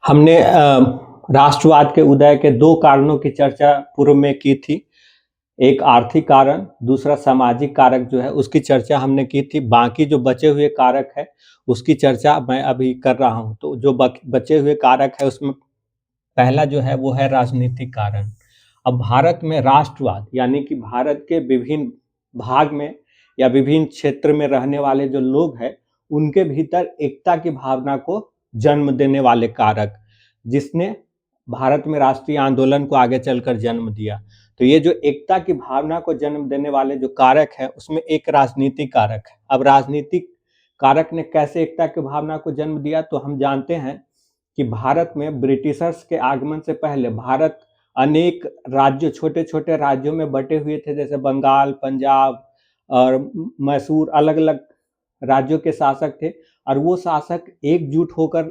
हमने राष्ट्रवाद के उदय के दो कारणों की चर्चा पूर्व में की थी। एक आर्थिक कारण, दूसरा सामाजिक कारक जो है उसकी चर्चा हमने की थी। बाकी जो बचे हुए कारक है उसकी चर्चा मैं अभी कर रहा हूं। तो जो बचे हुए कारक है उसमें पहला जो है वो है राजनीतिक कारण। अब भारत में राष्ट्रवाद यानी कि भारत के विभिन्न भाग में या विभिन्न क्षेत्र में रहने वाले जो लोग हैं उनके भीतर एकता की भावना को जन्म देने वाले कारक, जिसने भारत में राष्ट्रीय आंदोलन को आगे चलकर जन्म दिया। तो ये जो एकता की भावना को जन्म देने वाले जो कारक है उसमें एक राजनीतिक कारक है। अब राजनीतिक कारक ने कैसे एकता की भावना को जन्म दिया, तो हम जानते हैं कि भारत में ब्रिटिशर्स के आगमन से पहले भारत अनेक राज्यों, छोटे छोटे राज्यों में बटे हुए थे, जैसे बंगाल, पंजाब और मैसूर, अलग अलग राज्यों के शासक थे। और वो शासक एकजुट होकर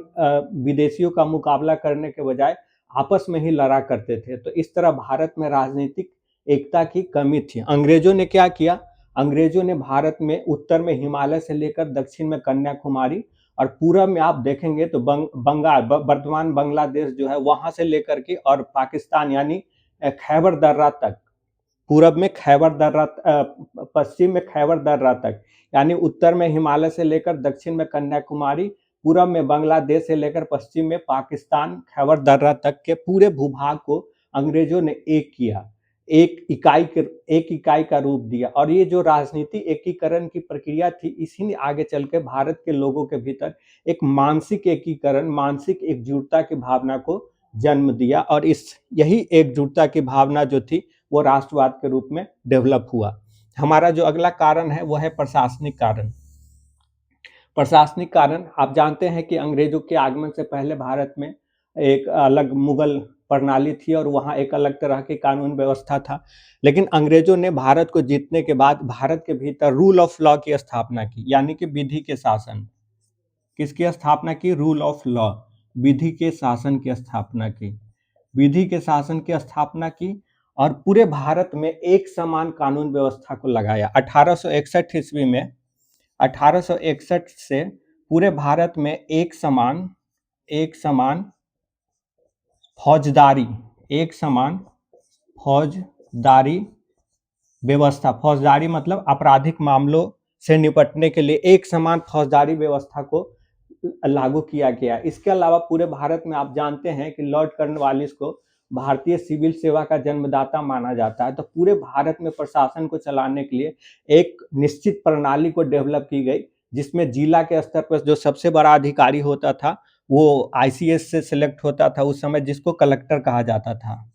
विदेशियों का मुकाबला करने के बजाय आपस में ही लड़ा करते थे। तो इस तरह भारत में राजनीतिक एकता की कमी थी। अंग्रेजों ने क्या किया, अंग्रेजों ने भारत में उत्तर में हिमालय से लेकर दक्षिण में कन्याकुमारी और पूरब में आप देखेंगे तो बंगाल, वर्तमान बांग्लादेश जो है वहां से लेकर के और पाकिस्तान यानी खैबर दर्रा तक, पूरब में खैबर दर्रा, पश्चिम में खैबर दर्रा तक, यानी उत्तर में हिमालय से लेकर दक्षिण में कन्याकुमारी, पूरब में बांग्लादेश से लेकर पश्चिम में पाकिस्तान, खैबर दर्रा तक के पूरे भूभाग को अंग्रेजों ने एक किया, एक इकाई का रूप दिया। और ये जो राजनीति एकीकरण की प्रक्रिया थी, इसी ने आगे चल के भारत के लोगों के भीतर एक मानसिक एकीकरण, मानसिक एकजुटता की भावना को जन्म दिया। और यही एकजुटता की भावना जो थी वो राष्ट्रवाद के रूप में डेवलप हुआ। हमारा जो अगला कारण है वो है प्रशासनिक कारण। प्रशासनिक कारण, आप जानते हैं कि अंग्रेजों के आगमन से पहले भारत में एक अलग मुगल प्रणाली थी और वहाँ एक अलग तरह की कानून व्यवस्था था। लेकिन अंग्रेजों ने भारत को जीतने के बाद भारत के भीतर रूल ऑफ लॉ की स्थापना की, यानी कि विधि के शासन। किसकी स्थापना की? रूल ऑफ लॉ, विधि के शासन की स्थापना की। विधि के शासन की स्थापना की और पूरे भारत में एक समान कानून व्यवस्था को लगाया। 1861 ईस्वी में, 1861 से पूरे भारत में एक समान फौजदारी, एक समान फौजदारी व्यवस्था, फौजदारी मतलब आपराधिक मामलों से निपटने के लिए एक समान फौजदारी व्यवस्था को लागू किया गया। इसके अलावा पूरे भारत में आप जानते हैं कि लॉर्ड कॉर्नवालिस को भारतीय सिविल सेवा का जन्मदाता माना जाता है। तो पूरे भारत में प्रशासन को चलाने के लिए एक निश्चित प्रणाली को डेवलप की गई, जिसमें जिला के स्तर पर जो सबसे बड़ा अधिकारी होता था वो आईसीएस से सिलेक्ट होता था उस समय, जिसको कलेक्टर कहा जाता था,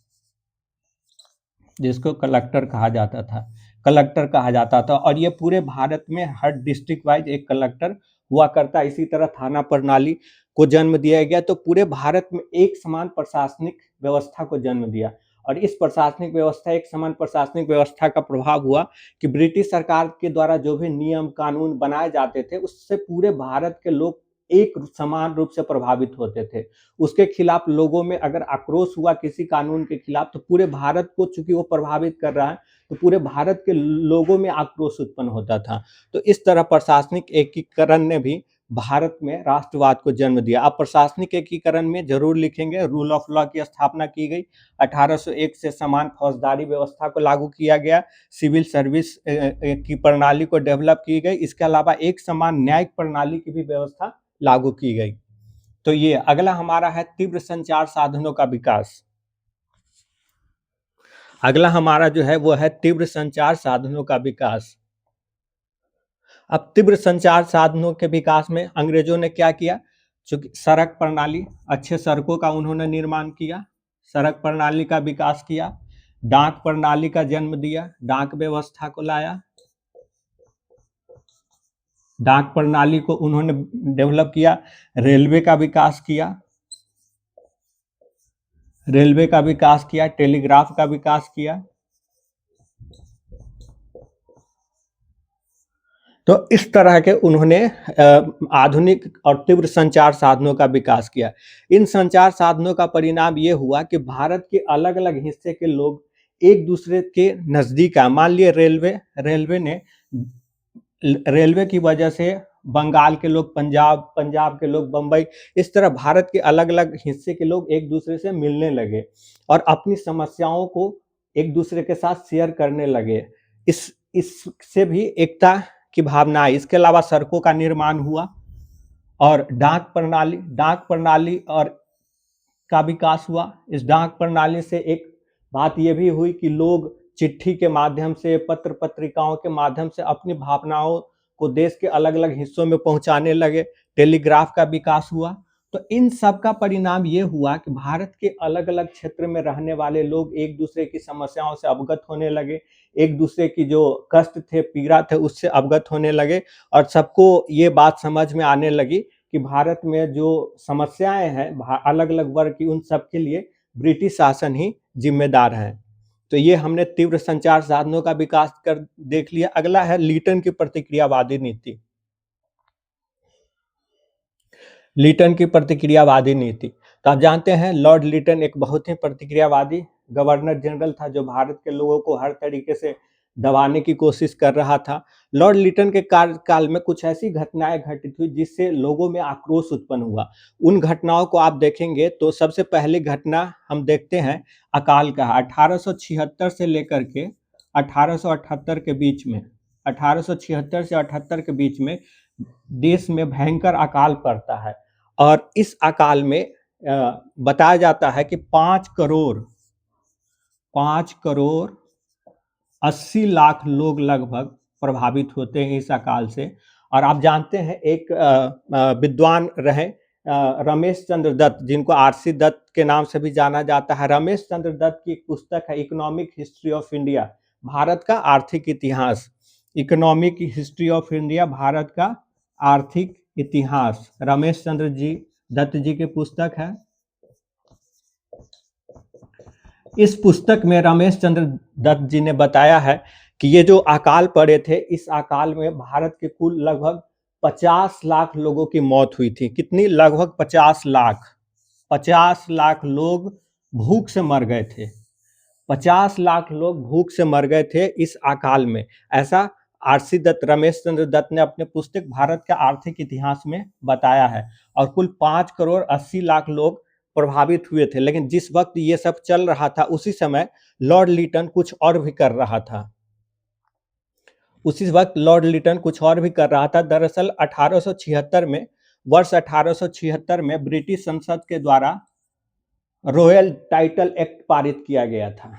कलेक्टर कहा जाता था। और ये पूरे भारत में हर डिस्ट्रिक्ट वाइज एक कलेक्टर हुआ करता। इसी तरह थाना प्रणाली को जन्म दिया गया। तो पूरे भारत में एक समान प्रशासनिक व्यवस्था को जन्म दिया। और इस प्रशासनिक व्यवस्था, एक समान प्रशासनिक व्यवस्था का प्रभाव हुआ कि ब्रिटिश सरकार के द्वारा जो भी नियम कानून बनाए जाते थे उससे पूरे भारत के लोग एक समान रूप से प्रभावित होते थे। उसके खिलाफ लोगों में अगर आक्रोश हुआ किसी कानून के खिलाफ, तो पूरे भारत को चूंकि वो प्रभावित कर रहा है तो पूरे भारत के लोगों में आक्रोश उत्पन्न होता था। तो इस तरह प्रशासनिक एकीकरण ने भी भारत में राष्ट्रवाद को जन्म दिया। अब प्रशासनिक एकीकरण में जरूर लिखेंगे रूल ऑफ लॉ की स्थापना की गई। 1801 से समान फौजदारी व्यवस्था को लागू किया गया, सिविल सर्विस की प्रणाली को डेवलप की गई। इसके अलावा एक समान न्यायिक प्रणाली की भी व्यवस्था लागू की गई। तो ये अगला हमारा है तीव्र संचार साधनों का विकास। अगला हमारा जो है वो है तीव्र संचार साधनों का विकास। अब तीव्र संचार साधनों के विकास में अंग्रेजों ने क्या किया? चूंकि सड़क प्रणाली, अच्छे सड़कों का उन्होंने निर्माण किया, सड़क प्रणाली का विकास किया, डाक प्रणाली का जन्म दिया, डाक व्यवस्था को लाया, डाक प्रणाली को उन्होंने डेवलप किया, रेलवे का विकास किया, टेलीग्राफ का विकास किया। तो इस तरह के उन्होंने आधुनिक और तीव्र संचार साधनों का विकास किया। इन संचार साधनों का परिणाम ये हुआ कि भारत के अलग अलग हिस्से के लोग एक दूसरे के नजदीक आ, मान लिए रेलवे की वजह से बंगाल के लोग पंजाब, पंजाब के लोग बम्बई, इस तरह भारत के अलग अलग हिस्से के लोग एक दूसरे से मिलने लगे और अपनी समस्याओं को एक दूसरे के साथ शेयर करने लगे। इससे भी एकता की भावना आई। इसके अलावा सड़कों का निर्माण हुआ और डाक प्रणाली और का विकास हुआ। इस डाक प्रणाली से एक बात यह भी हुई कि लोग चिट्ठी के माध्यम से, पत्र पत्रिकाओं के माध्यम से अपनी भावनाओं को देश के अलग अलग हिस्सों में पहुंचाने लगे। टेलीग्राफ का विकास हुआ। तो इन सब का परिणाम ये हुआ कि भारत के अलग अलग क्षेत्र में रहने वाले लोग एक दूसरे की समस्याओं से अवगत होने लगे, एक दूसरे की जो कष्ट थे, पीड़ा थे, उससे अवगत होने लगे और सबको ये बात समझ में आने लगी कि भारत में जो समस्याएं हैं अलग अलग वर्ग की, उन सब के लिए ब्रिटिश शासन ही जिम्मेदार है। तो ये हमने तीव्र संचार साधनों का विकास कर देख लिया। अगला है लीटन की प्रतिक्रियावादी नीति। लीटन की प्रतिक्रियावादी नीति, तो आप जानते हैं लॉर्ड लीटन एक बहुत ही प्रतिक्रियावादी गवर्नर जनरल था जो भारत के लोगों को हर तरीके से दबाने की कोशिश कर रहा था। लॉर्ड लीटन के कार्यकाल में कुछ ऐसी घटनाएं घटित हुई जिससे लोगों में आक्रोश उत्पन्न हुआ। उन घटनाओं को आप देखेंगे तो सबसे पहली घटना हम देखते हैं अकाल का। 1876 से लेकर के 1878 के बीच में, 1876 से 78 के बीच में देश में भयंकर अकाल पड़ता है और इस अकाल में बताया जाता है कि 5 करोड़ 80 लाख लोग लगभग प्रभावित होते हैं इस अकाल से। और आप जानते हैं एक विद्वान रहे रमेश चंद्र दत्त, जिनको आरसी दत्त के नाम से भी जाना जाता है। रमेश चंद्र दत्त की एक पुस्तक है economic history of India, Bharat का आर्थिक इतिहास। Economic history of India, Bharat का आर्थिक इतिहास, रमेश चंद्र दत्त जी की पुस्तक है। इस पुस्तक में रमेश चंद्र दत्त जी ने बताया है कि ये जो अकाल पड़े थे, इस अकाल में भारत के कुल लगभग 50 लाख लोगों की मौत हुई थी। कितनी? लगभग 50 लाख। 50 लाख लोग भूख से मर गए थे। 50 लाख लोग भूख से मर गए थे इस अकाल में। ऐसा आरसी दत्त, रमेश चंद्र दत्त ने अपने पुस्तक भारत का आर्थिक इतिहास में बताया है। और कुल 5 करोड़ 80 लाख लोग प्रभावित हुए थे। लेकिन जिस वक्त ये सब चल रहा था उसी समय लॉर्ड लीटन कुछ और भी कर रहा था। उसी वक्त लॉर्ड लीटन कुछ और भी कर रहा था। दरअसल 1876 में, वर्ष 1876 में ब्रिटिश संसद के द्वारा रॉयल टाइटल एक्ट पारित किया गया था।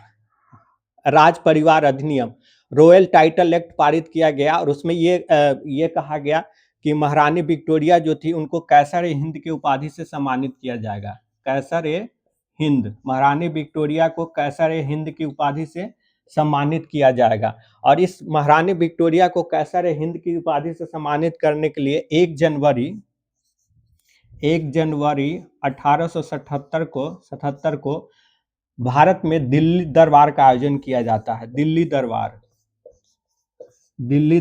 राज परिवार अधिनियम, रॉयल टाइटल एक्ट पारित किया गया और उसमें ये कहा गया कि महारानी विक्टोरिया जो थी उनको कैसर-ए-हिंद की उपाधि से सम्मानित किया जाएगा। कैसर-ए-हिंद, महारानी विक्टोरिया को कैसर-ए-हिंद की उपाधि से सम्मानित किया जाएगा। और इस महारानी विक्टोरिया को कैसर-ए-हिंद की उपाधि से सम्मानित करने के लिए 1 जनवरी 1877 को भारत में दिल्ली दरबार का आयोजन किया जाता है। दिल्ली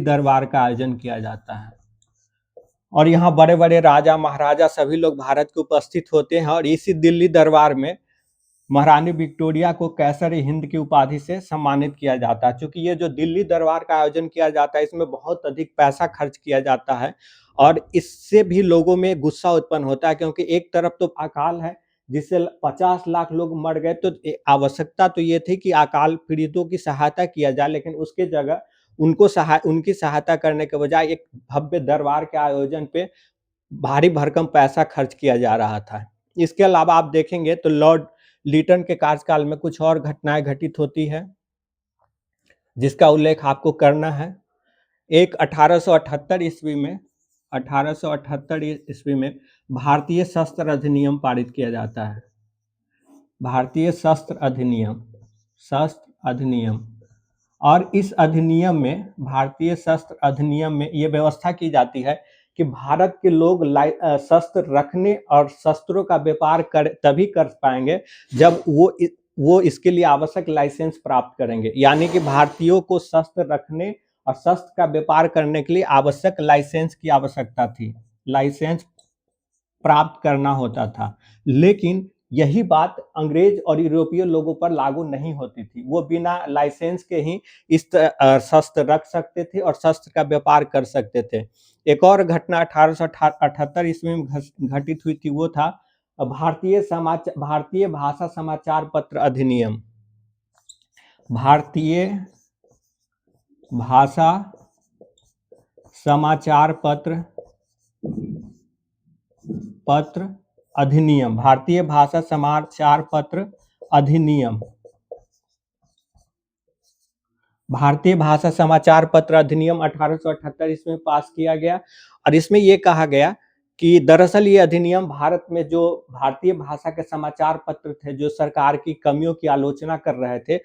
दरबार का आयोजन किया जाता है और यहाँ बड़े बड़े राजा महाराजा सभी लोग भारत के उपस्थित होते हैं। और इसी दिल्ली दरबार में महारानी विक्टोरिया को कैसर-ए-हिंद की उपाधि से सम्मानित किया जाता है। क्योंकि ये जो दिल्ली दरबार का आयोजन किया जाता है इसमें बहुत अधिक पैसा खर्च किया जाता है और इससे भी लोगों में गुस्सा उत्पन्न होता है। क्योंकि एक तरफ तो अकाल है जिससे 50 लाख लोग मर गए, तो आवश्यकता तो ये थी कि अकाल पीड़ितों की सहायता किया जाए, लेकिन उसके जगह उनकी सहायता करने के बजाय एक भव्य दरबार के आयोजन पे भारी भरकम पैसा खर्च किया जा रहा था। इसके अलावा आप देखेंगे तो लॉर्ड लीटन के कार्यकाल में कुछ और घटनाएं घटित होती है जिसका उल्लेख आपको करना है। एक 1878 ईस्वी में भारतीय शस्त्र अधिनियम पारित किया जाता है। भारतीय शस्त्र अधिनियम। और इस अधिनियम में, भारतीय शस्त्र अधिनियम में ये व्यवस्था की जाती है कि भारत के लोग शस्त्र रखने और शस्त्रों का व्यापार तभी कर पाएंगे जब वो इसके लिए आवश्यक लाइसेंस प्राप्त करेंगे। यानी कि भारतीयों को शस्त्र रखने और शस्त्र का व्यापार करने के लिए आवश्यक लाइसेंस की आवश्यकता थी, लाइसेंस प्राप्त करना होता था। लेकिन यही बात अंग्रेज और यूरोपीय लोगों पर लागू नहीं होती थी। वो बिना लाइसेंस के ही शस्त्र रख सकते थे और शस्त्र का व्यापार कर सकते थे। एक और घटना 1878 ईस्वी में घटित हुई थी, वो था भारतीय भाषा समाचार पत्र अधिनियम। भारतीय भाषा समाचार पत्र अधिनियम। भारतीय भाषा समाचार पत्र अधिनियम। भारतीय भाषा समाचार पत्र अधिनियम 1878 इसमें पास किया गया और इसमें यह कहा गया कि दरअसल ये अधिनियम भारत में जो भारतीय भाषा के समाचार पत्र थे, जो सरकार की कमियों की आलोचना कर रहे थे,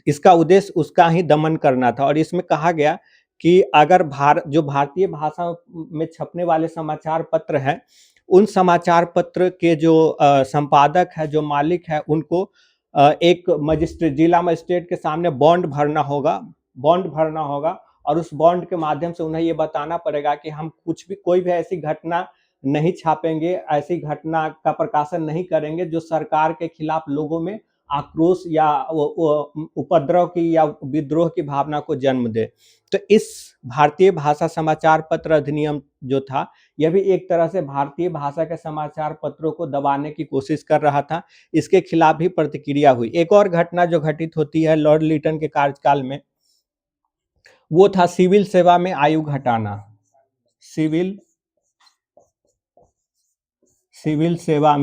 इसका उद्देश्य उसका ही दमन करना था। और इसमें कहा गया कि अगर जो भारतीय भाषा में छपने वाले समाचार पत्र हैं, उन समाचार पत्र के जो संपादक है, जो मालिक है, उनको एक जिला मजिस्ट्रेट के सामने बॉन्ड भरना होगा और उस बॉन्ड के माध्यम से उन्हें ये बताना पड़ेगा कि हम कोई भी ऐसी घटना नहीं छापेंगे, ऐसी घटना का प्रकाशन नहीं करेंगे जो सरकार के खिलाफ लोगों में आक्रोश या उपद्रव की या विद्रोह की भावना को जन्म दे। तो इस भारतीय भाषा समाचार पत्र अधिनियम जो था, यह भी एक तरह से भारतीय भाषा के समाचार पत्रों को दबाने की कोशिश कर रहा था। इसके खिलाफ भी प्रतिक्रिया हुई। एक और घटना जो घटित होती है लॉर्ड लिटन के कार्यकाल में, वो था सिविल सेवा में आयु घटाना। सिविल सेवा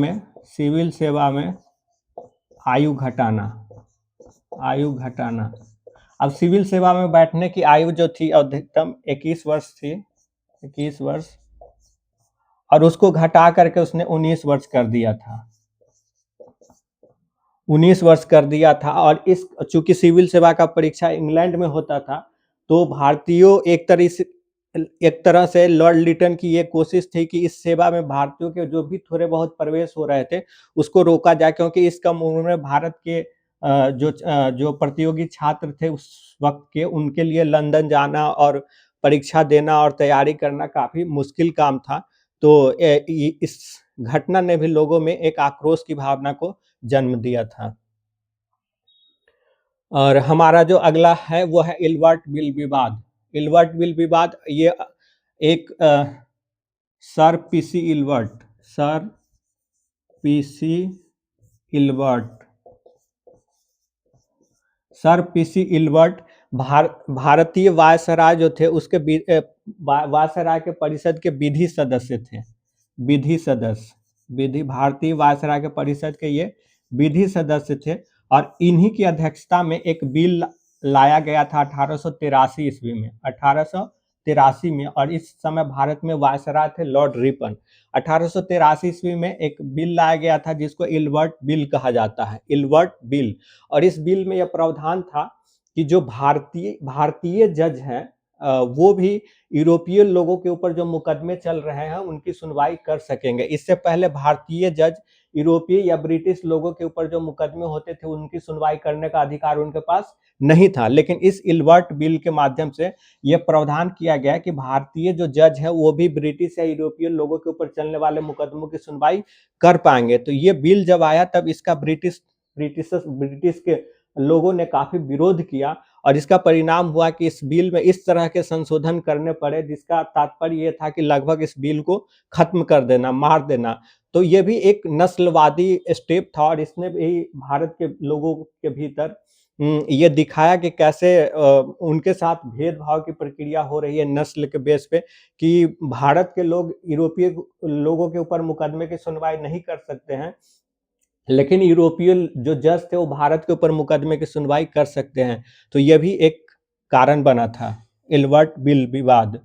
में आयु घटाना। अब सिविल सेवा में बैठने की आयु जो थी अधिकतम 21 वर्ष थी, 21 वर्ष, और उसको घटा करके उसने 19 वर्ष कर दिया था। 19 वर्ष कर दिया था। और इस चूंकि सिविल सेवा का परीक्षा इंग्लैंड में होता था, तो भारतीयों एक तरह से लॉर्ड लिटन की ये कोशिश थी कि इस सेवा में भारतीयों के जो भी थोड़े बहुत प्रवेश हो रहे थे उसको रोका जाए, क्योंकि इस कम उम्र में भारत के जो प्रतियोगी छात्र थे उस वक्त के, उनके लिए लंदन जाना और परीक्षा देना और तैयारी करना काफी मुश्किल काम था। तो इस घटना ने भी लोगों में एक आक्रोश की भावना को जन्म दिया था। और हमारा जो अगला है वो है इल्बर्ट बिल विवाद। इल्बर्ट बिल विवाद, ये एक सर पीसी इल्बर्ट भारतीय वायसराय जो थे उसके वायसराय के परिषद के विधि सदस्य थे। भारतीय वायसराय के परिषद के ये विधि सदस्य थे और इन्हीं की अध्यक्षता में एक बिल लाया गया था 1883 ईस्वी में। 1883 में, और इस समय भारत में वायसराय थे लॉर्ड रिपन। 1883 ईस्वी में एक बिल लाया गया था जिसको इल्बर्ट बिल कहा जाता है, इल्बर्ट बिल। और इस बिल में यह प्रावधान था कि जो भारतीय जज हैं वो भी यूरोपीय लोगों के ऊपर जो मुकदमे चल रहे हैं उनकी सुनवाई कर सकेंगे। इससे पहले भारतीय जज यूरोपीय या ब्रिटिश लोगों के ऊपर जो मुकदमे होते थे उनकी सुनवाई करने का अधिकार उनके पास नहीं था। लेकिन इस इल्बर्ट बिल के माध्यम से यह प्रावधान किया गया कि भारतीय जो जज है वो भी ब्रिटिश या यूरोपीय लोगों के ऊपर चलने वाले मुकदमों की सुनवाई कर पाएंगे। तो ये बिल जब आया तब इसका ब्रिटिश के लोगों ने काफी विरोध किया और इसका परिणाम हुआ कि इस बिल में इस तरह के संशोधन करने पड़े जिसका तात्पर्य यह था कि लगभग इस बिल को खत्म कर देना, मार देना। तो ये भी एक नस्लवादी स्टेप था और इसने भी भारत के लोगों के भीतर ये दिखाया कि कैसे उनके साथ भेदभाव की प्रक्रिया हो रही है नस्ल के बेस पे, कि भारत के लोग यूरोपीय लोगों के ऊपर मुकदमे की सुनवाई नहीं कर सकते हैं, लेकिन यूरोपीय जो जज थे वो भारत के ऊपर मुकदमे की सुनवाई कर सकते हैं। तो यह भी एक कारण बना था, इल्बर्ट बिल विवाद।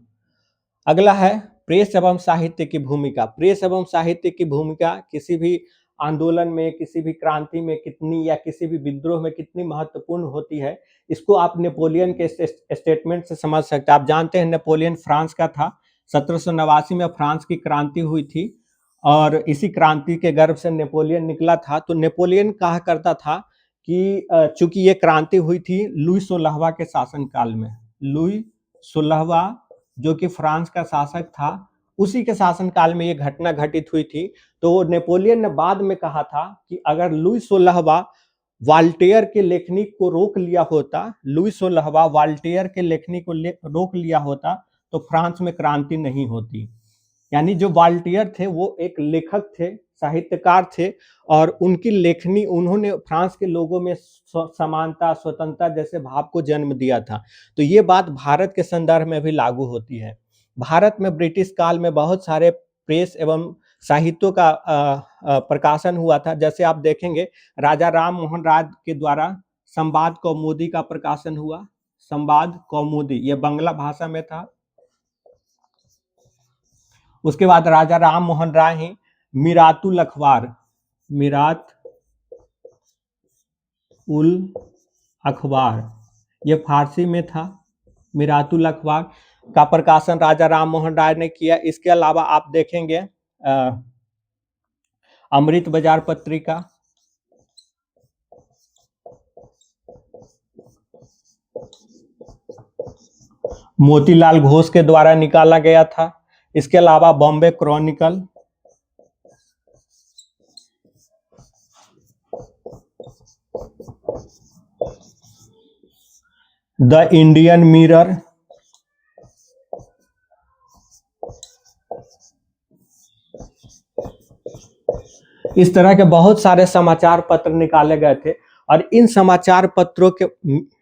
अगला है प्रेस एवं साहित्य की भूमिका। प्रेस एवं साहित्य की भूमिका किसी भी आंदोलन में, किसी भी क्रांति में कितनी, या किसी भी विद्रोह में कितनी महत्वपूर्ण होती है, इसको आप नेपोलियन के स्टेटमेंट से समझ सकते हैं। आप जानते हैं नेपोलियन फ्रांस का था। 1789 में फ्रांस की क्रांति हुई थी और इसी क्रांति के गर्भ से नेपोलियन निकला था। तो नेपोलियन कहा करता था कि चूंकि ये क्रांति हुई थी लुई 16वां के शासनकाल में। लुई 16वां जो कि फ्रांस का शासक था, उसी के शासनकाल में ये घटना घटित हुई थी। तो नेपोलियन ने बाद में कहा था कि अगर लुई 16वां वाल्टेयर के लेखनी को रोक लिया होता, लुई 16वां वाल्टेयर के लेखनी को रोक लिया होता तो फ्रांस में क्रांति नहीं होती। यानी जो वाल्टियर थे वो एक लेखक थे, साहित्यकार थे, और उनकी लेखनी, उन्होंने फ्रांस के लोगों में समानता, स्वतंत्रता जैसे भाव को जन्म दिया था। तो ये बात भारत के संदर्भ में भी लागू होती है। भारत में ब्रिटिश काल में बहुत सारे प्रेस एवं साहित्यों का प्रकाशन हुआ था। जैसे आप देखेंगे राजा राम मोहन राय के द्वारा संवाद कौमुदी का प्रकाशन हुआ। संवाद कौमुदी ये बांग्ला भाषा में था। उसके बाद राजा राम मोहन राय ही मीरातुल अखबार, मीरात उल अखबार, ये फारसी में था। मीरातुल अखबार का प्रकाशन राजा राम मोहन राय ने किया। इसके अलावा आप देखेंगे अमृत बाजार पत्रिका, मोतीलाल घोष के द्वारा निकाला गया था। इसके अलावा Bombay Chronicle, the Indian mirror, इस तरह के बहुत सारे समाचार पत्र निकाले गए थे। और इन समाचार पत्रों के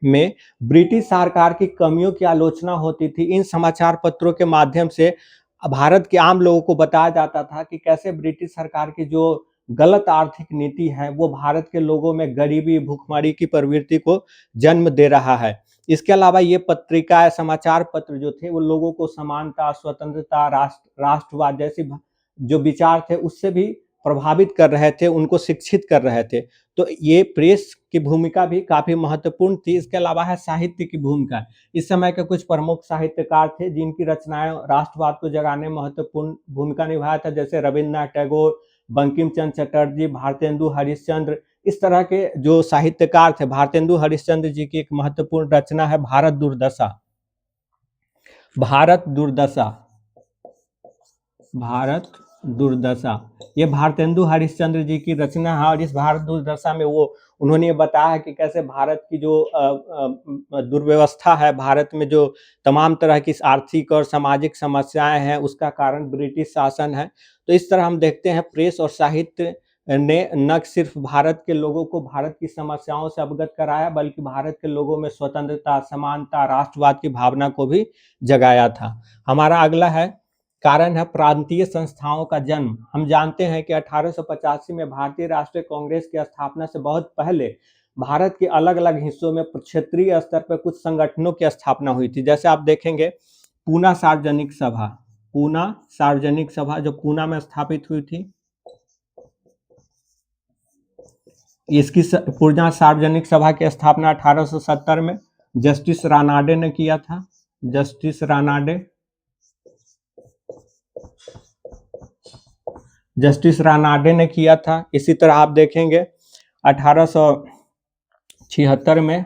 में ब्रिटिश सरकार की कमियों की आलोचना होती थी। इन समाचार पत्रों के माध्यम से भारत के आम लोगों को बताया जाता था कि कैसे ब्रिटिश सरकार की जो गलत आर्थिक नीति है वो भारत के लोगों में गरीबी, भूखमरी की प्रवृत्ति को जन्म दे रहा है। इसके अलावा ये पत्रिका, समाचार पत्र जो थे वो लोगों को समानता, स्वतंत्रता, राष्ट्रवाद जैसे जो विचार थे उससे भी प्रभावित कर रहे थे, उनको शिक्षित कर रहे थे। तो ये प्रेस की भूमिका भी काफी महत्वपूर्ण थी। इसके अलावा है साहित्य की भूमिका। इस समय के कुछ प्रमुख साहित्यकार थे जिनकी रचनाएं राष्ट्रवाद को जगाने में महत्वपूर्ण भूमिका निभाया था, जैसे रविन्द्रनाथ टैगोर, बंकिम चंद्र चटर्जी, भारतेंदु हरिश्चंद्र। इस तरह के जो साहित्यकार थे, भारतेंदु हरिश्चंद्र जी की एक महत्वपूर्ण रचना है भारत दुर्दशा। भारत दुर्दशा, भारत दुर्दशा, ये भारतेंदु हरिश्चंद्र जी की रचना है। और इस भारत दुर्दशा में वो उन्होंने ये बताया है कि कैसे भारत की जो दुर्व्यवस्था है, भारत में जो तमाम तरह की आर्थिक और सामाजिक समस्याएं हैं उसका कारण ब्रिटिश शासन है। तो इस तरह हम देखते हैं प्रेस और साहित्य ने न सिर्फ भारत के लोगों को भारत की समस्याओं से अवगत कराया, बल्कि भारत के लोगों में स्वतंत्रता, समानता, राष्ट्रवाद की भावना को भी जगाया था। हमारा अगला है कारण है प्रांतीय संस्थाओं का जन्म। हम जानते हैं कि 1885 में भारतीय राष्ट्रीय कांग्रेस की स्थापना से बहुत पहले भारत के अलग अलग हिस्सों में क्षेत्रीय स्तर पर कुछ संगठनों की स्थापना हुई थी। जैसे आप देखेंगे पूना सार्वजनिक सभा, पूना सार्वजनिक सभा जो पूना में स्थापित हुई थी, इसकी पूना सार्वजनिक सभा की स्थापना 1870 में जस्टिस रानाडे ने किया था। जस्टिस रानाडे, जस्टिस रानाडे ने किया था। इसी तरह आप देखेंगे 1876 में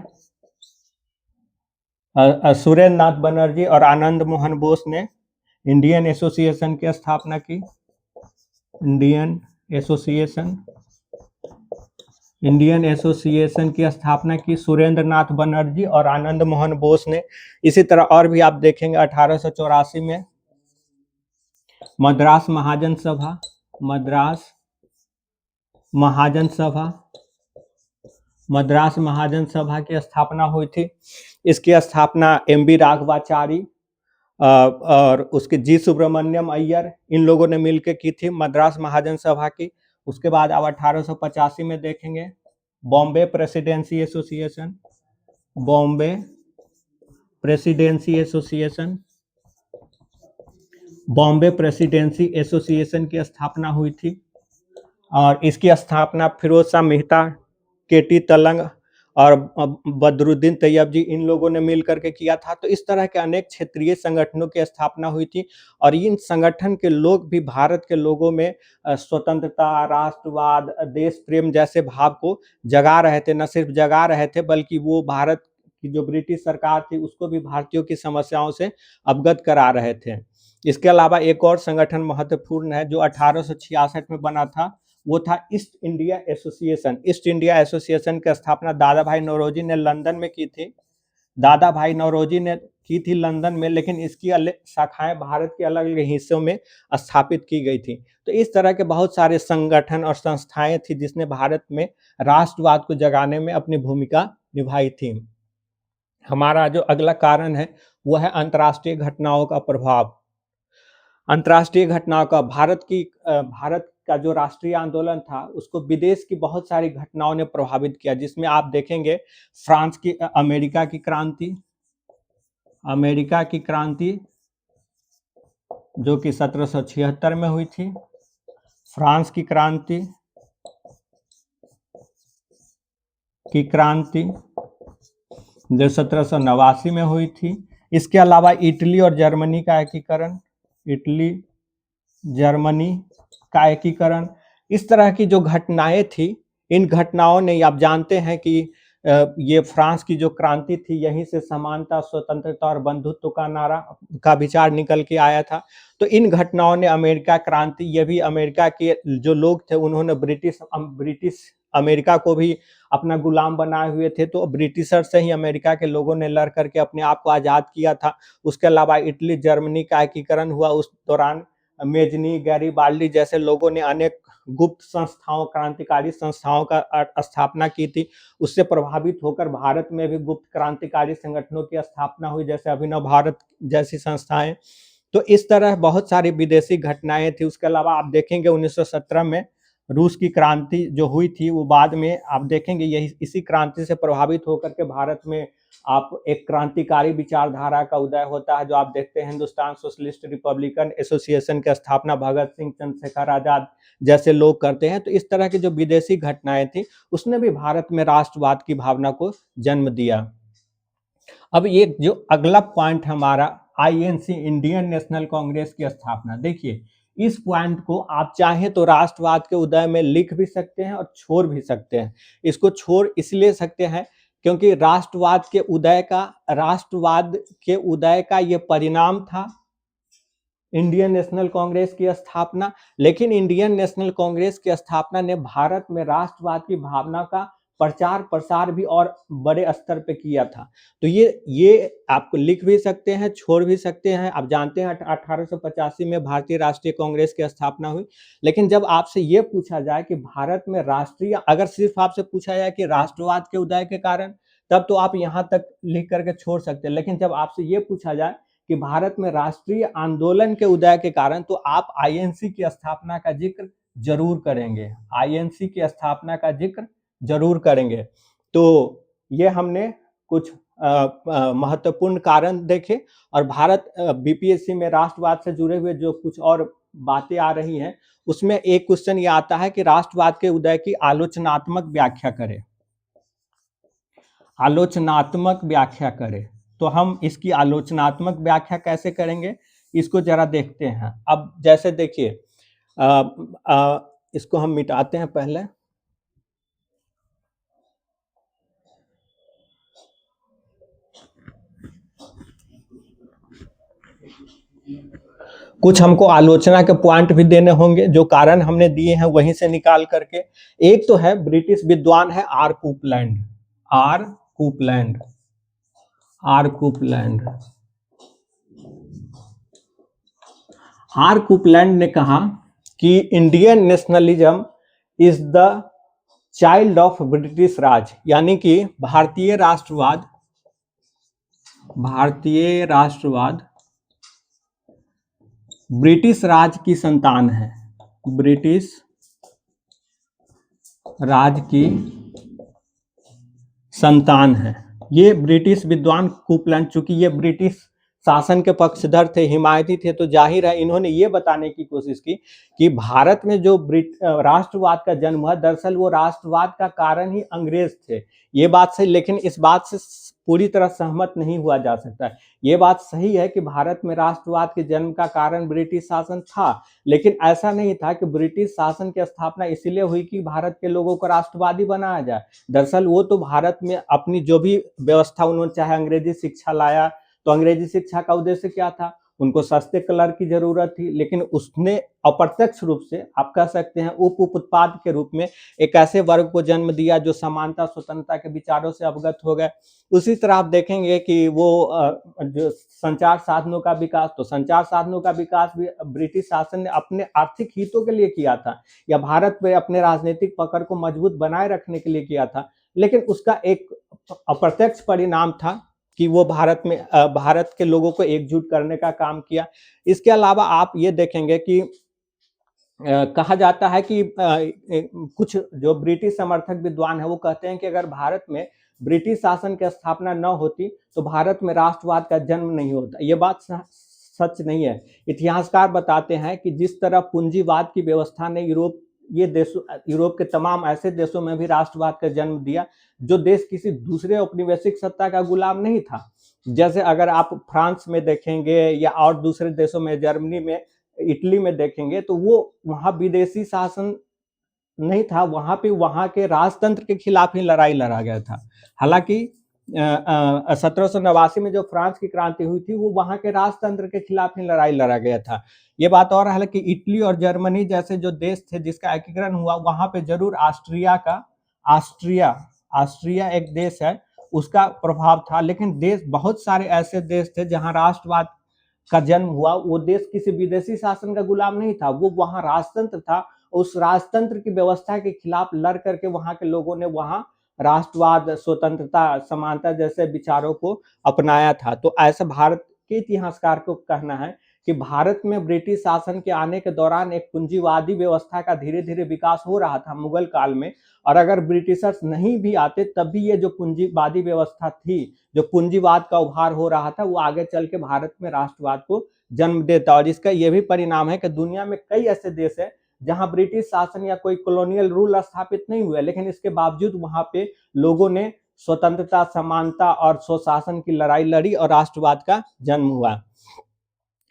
सुरेंद्र नाथ बनर्जी और आनंद मोहन बोस ने इंडियन एसोसिएशन की स्थापना की। इंडियन एसोसिएशन की स्थापना की सुरेंद्र नाथ बनर्जी और आनंद मोहन बोस ने। इसी तरह और भी आप देखेंगे 1884 में मद्रास महाजन सभा, मद्रास महाजन सभा की स्थापना हुई थी। इसकी स्थापना एम.बी. राघवाचारी और उसके जी सुब्रमण्यम अय्यर, इन लोगों ने मिलकर की थी मद्रास महाजन सभा की। उसके बाद अब 1885 में देखेंगे Bombay presidency association, Bombay presidency association, Bombay presidency association की स्थापना हुई थी। और इसकी स्थापना फिरोज शाह मेहता, केटी तलंग और बदरुद्दीन तैयब जी, इन लोगों ने मिल करके किया था। तो इस तरह के अनेक क्षेत्रीय संगठनों की स्थापना हुई थी और इन संगठन के लोग भी भारत के लोगों में स्वतंत्रता, राष्ट्रवाद, देश प्रेम जैसे भाव को जगा रहे थे। न सिर्फ जगा रहे थे बल्कि वो भारत की जो ब्रिटिश सरकार थी उसको भी भारतीयों की समस्याओं से अवगत करा रहे थे। इसके अलावा एक और संगठन महत्वपूर्ण है जो 1866 में बना था, वो था east India association. East India association की स्थापना दादा भाई नौरोजी ने लंदन में की थी। दादा भाई नौरोजी ने की थी लंदन में, लेकिन इसकी शाखाएं भारत के अलग अलग हिस्सों में स्थापित की गई थी। तो इस तरह के बहुत सारे संगठन और संस्थाएं थी जिसने भारत में राष्ट्रवाद को जगाने में अपनी भूमिका निभाई थी। हमारा जो अगला कारण है वो है अंतर्राष्ट्रीय घटनाओं का प्रभाव। अंतर्राष्ट्रीय घटनाओं का भारत का जो राष्ट्रीय आंदोलन था उसको विदेश की बहुत सारी घटनाओं ने प्रभावित किया, जिसमें आप देखेंगे फ्रांस की अमेरिका की क्रांति जो कि 1776 में हुई थी, फ्रांस की क्रांति जो 1789 में हुई थी। इसके अलावा इटली और जर्मनी का एकीकरण, इस तरह की जो घटनाएं थी, इन घटनाओं ने, आप जानते हैं कि ये फ्रांस की जो क्रांति थी यहीं से समानता, स्वतंत्रता और बंधुत्व का नारा का विचार निकल के आया था। तो इन घटनाओं ने अमेरिका क्रांति, ये भी अमेरिका के जो लोग थे उन्होंने ब्रिटिश अमेरिका को भी अपना गुलाम बनाए हुए थे, तो ब्रिटिशर से ही अमेरिका के लोगों ने लड़ करके अपने आप को आज़ाद किया था। उसके अलावा इटली जर्मनी का एकीकरण हुआ। उस दौरान मेजनी, गैरीबाल्डी जैसे लोगों ने अनेक गुप्त संस्थाओं, क्रांतिकारी संस्थाओं का स्थापना की थी। उससे प्रभावित होकर भारत में भी गुप्त क्रांतिकारी संगठनों की स्थापना हुई, जैसे अभिनव भारत जैसी संस्थाएं। तो इस तरह बहुत सारी विदेशी घटनाएं थी। उसके अलावा आप देखेंगे 1917 में रूस की क्रांति जो हुई थी, वो बाद में आप देखेंगे यही इसी क्रांति से प्रभावित होकर के भारत में आप एक क्रांतिकारी विचारधारा का उदय होता है, जो आप देखते हैं हिंदुस्तान सोशलिस्ट रिपब्लिकन एसोसिएशन की स्थापना भगत सिंह, चंद्रशेखर आजाद जैसे लोग करते हैं। तो इस तरह की जो विदेशी घटनाएं थी उसने भी भारत में राष्ट्रवाद की भावना को जन्म दिया। अब ये जो अगला पॉइंट हमारा आईएनसी, इंडियन नेशनल कांग्रेस की स्थापना, देखिए इस पॉइंट को आप चाहें तो राष्ट्रवाद के उदय में लिख भी सकते हैं और छोड़ भी सकते हैं। इसको छोड़ इसलिए सकते हैं क्योंकि राष्ट्रवाद के उदय का ये परिणाम था इंडियन नेशनल कांग्रेस की स्थापना। लेकिन इंडियन नेशनल कांग्रेस की स्थापना ने भारत में राष्ट्रवाद की भावना का प्रचार प्रसार भी और बड़े स्तर पे किया था। तो ये आपको लिख भी सकते हैं, छोड़ भी सकते हैं। आप जानते हैं 1885 में भारतीय राष्ट्रीय कांग्रेस की स्थापना हुई। लेकिन जब आपसे ये पूछा जाए कि भारत में अगर सिर्फ आपसे पूछा जाए कि राष्ट्रवाद के उदय के कारण, तब तो आप यहाँ तक लिख करके छोड़ सकते हैं। लेकिन जब आपसे ये पूछा जाए कि भारत में राष्ट्रीय आंदोलन के उदय के कारण, तो आप आईएनसी की स्थापना का जिक्र जरूर करेंगे। आईएनसी की स्थापना का जिक्र जरूर करेंगे। तो ये हमने कुछ महत्वपूर्ण कारण देखे। और भारत बीपीएससी में राष्ट्रवाद से जुड़े हुए जो कुछ और बातें आ रही हैं, उसमें एक क्वेश्चन ये आता है कि राष्ट्रवाद के उदय की आलोचनात्मक व्याख्या करें। आलोचनात्मक व्याख्या करें, तो हम इसकी आलोचनात्मक व्याख्या कैसे करेंगे, इसको जरा देखते हैं। अब जैसे देखिए, इसको हम मिटाते हैं पहले। कुछ हमको आलोचना के पॉइंट भी देने होंगे, जो कारण हमने दिए हैं वहीं से निकाल करके। एक तो है ब्रिटिश विद्वान है आर कूपलैंड ने कहा कि Indian nationalism is the child of British Raj, यानी कि भारतीय राष्ट्रवाद ब्रिटिश राज की संतान है। ब्रिटिश राज की संतान है। ये ब्रिटिश विद्वान कूपलैंड, चूंकि ये ब्रिटिश शासन के पक्षधर थे, हिमायती थे, तो जाहिर है इन्होंने ये बताने की कोशिश की कि भारत में जो राष्ट्रवाद का जन्म हुआ, दरअसल वो राष्ट्रवाद का कारण ही अंग्रेज थे। ये बात सही, लेकिन इस बात से पूरी तरह सहमत नहीं हुआ जा सकता। ये बात सही है कि भारत में राष्ट्रवाद के जन्म का कारण ब्रिटिश शासन था, लेकिन ऐसा नहीं था कि ब्रिटिश शासन की स्थापना इसीलिए हुई कि भारत के लोगों को राष्ट्रवादी बनाया जाए। दरअसल वो तो भारत में अपनी जो भी व्यवस्था, उन्होंने चाहे अंग्रेजी शिक्षा लाया, तो अंग्रेजी शिक्षा का उद्देश्य क्या था, उनको सस्ते कलर की ज़रूरत थी, लेकिन उसने अप्रत्यक्ष रूप से आप कह सकते हैं उप उत्पाद के रूप में एक ऐसे वर्ग को जन्म दिया जो समानता स्वतंत्रता के विचारों से अवगत हो गए। उसी तरह आप देखेंगे कि वो जो संचार साधनों का विकास, तो संचार साधनों का विकास भी ब्रिटिश शासन ने अपने आर्थिक हितों के लिए किया था या भारत में अपने राजनीतिक पकड़ को मजबूत बनाए रखने के लिए किया था। लेकिन उसका एक अप्रत्यक्ष परिणाम था कि वो भारत के लोगों को एकजुट करने का काम किया। इसके अलावा आप ये देखेंगे कि कहा जाता है कि कुछ जो ब्रिटिश समर्थक विद्वान हैं वो कहते हैं कि अगर भारत में ब्रिटिश शासन की स्थापना न होती तो भारत में राष्ट्रवाद का जन्म नहीं होता। ये बात सच नहीं है। इतिहासकार बताते हैं कि जिस तरह पूंजीवाद की व्यवस्था ने यूरोप के तमाम ऐसे देशों में भी राष्ट्रवाद का जन्म दिया जो देश किसी दूसरे औपनिवेशिक सत्ता का गुलाम नहीं था। जैसे अगर आप फ्रांस में देखेंगे या और दूसरे देशों में, जर्मनी में, इटली में देखेंगे तो वो वहाँ विदेशी शासन नहीं था, वहाँ पे वहाँ के राजतंत्र के खिलाफ ही लड़ाई लड़ा गया था। हालांकि 1789 में जो फ्रांस की क्रांति हुई थी वो वहाँ के राजतंत्र के खिलाफ ही लड़ाई लड़ा गया था। ये बात और हालांकि इटली और जर्मनी जैसे जो देश थे जिसका एकीकरण हुआ वहाँ पे जरूर ऑस्ट्रिया एक देश है, उसका प्रभाव था, लेकिन देश बहुत सारे ऐसे देश थे जहाँ राष्ट्रवाद का जन्म हुआ। वो देश किसी विदेशी शासन का गुलाम नहीं था, वो वहाँ राजतंत्र था। उस राजतंत्र की व्यवस्था के खिलाफ लड़ करके वहाँ के लोगों ने वहाँ राष्ट्रवाद, स्वतंत्रता, समानता जैसे विचारों को अपनाया था। तो ऐसा भारत के इतिहासकार को कहना है कि भारत में ब्रिटिश शासन के आने के दौरान एक पूंजीवादी व्यवस्था का धीरे धीरे विकास हो रहा था मुगल काल में, और अगर ब्रिटिशर्स नहीं भी आते तब भी ये जो पूंजीवादी व्यवस्था थी, जो पूंजीवाद का उभार हो रहा था, वो आगे चल के भारत में राष्ट्रवाद को जन्म देता। और इसका यह भी परिणाम है कि दुनिया में कई ऐसे देश है जहां ब्रिटिश शासन या कोई कॉलोनियल रूल स्थापित नहीं हुए, लेकिन इसके बावजूद वहां पे लोगों ने स्वतंत्रता, समानता और स्वशासन की लड़ाई लड़ी और राष्ट्रवाद का जन्म हुआ।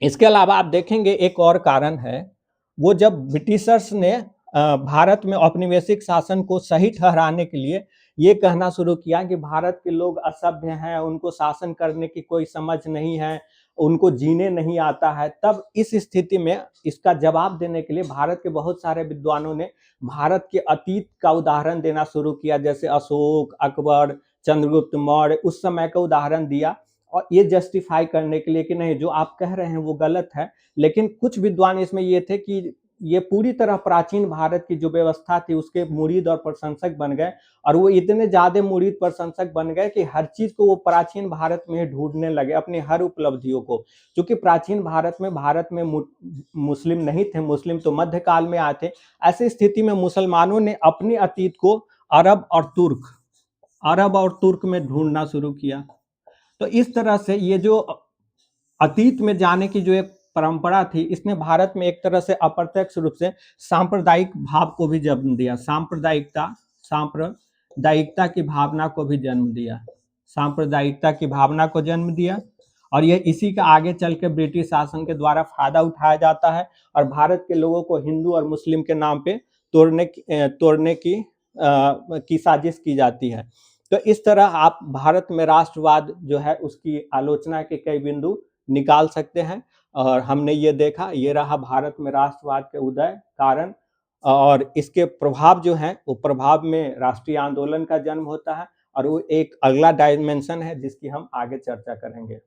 इसके अलावा आप देखेंगे एक और कारण है, वो जब ब्रिटिशर्स ने भारत में औपनिवेशिक शासन को सही ठहराने के लिए ये कहना शुरू किया कि भारत के लोग असभ्य हैं, उनको शासन करने की कोई समझ नहीं है, उनको जीने नहीं आता है, तब इस स्थिति में इसका जवाब देने के लिए भारत के बहुत सारे विद्वानों ने भारत के अतीत का उदाहरण देना शुरू किया, जैसे अशोक, अकबर, चंद्रगुप्त मौर्य, उस समय का उदाहरण दिया, और ये जस्टिफाई करने के लिए कि नहीं जो आप कह रहे हैं वो गलत है। लेकिन कुछ विद्वान इसमें ये थे कि ये पूरी तरह प्राचीन भारत की जो व्यवस्था थी उसके मुरीद और प्रशंसक बन गए, और वो इतने ज्यादा मुरीद प्रशंसक बन गए कि हर चीज को वो प्राचीन भारत में ढूंढने लगे, अपनी हर उपलब्धियों को। क्योंकि प्राचीन भारत में मुस्लिम नहीं थे, मुस्लिम तो मध्यकाल में आए थे। ऐसी स्थिति में मुसलमानों ने अपने अतीत को अरब और तुर्क में ढूंढना शुरू किया। तो इस तरह से ये जो अतीत में जाने की जो एक परंपरा थी, इसने भारत में एक तरह से अप्रत्यक्ष रूप से सांप्रदायिक भाव को भी जन्म दिया, सांप्रदायिकता की भावना को भी जन्म दिया, सांप्रदायिकता की भावना को जन्म दिया। और यह इसी का आगे चल के ब्रिटिश शासन के द्वारा फायदा उठाया जाता है और भारत के लोगों को हिंदू और मुस्लिम के नाम पे तोड़ने की साजिश की जाती है। तो इस तरह आप भारत में राष्ट्रवाद जो है उसकी आलोचना के कई बिंदु निकाल सकते हैं, और हमने ये देखा, ये रहा भारत में राष्ट्रवाद के उदय कारण, और इसके प्रभाव जो हैं वो प्रभाव में राष्ट्रीय आंदोलन का जन्म होता है, और वो एक अगला डायमेंशन है जिसकी हम आगे चर्चा करेंगे।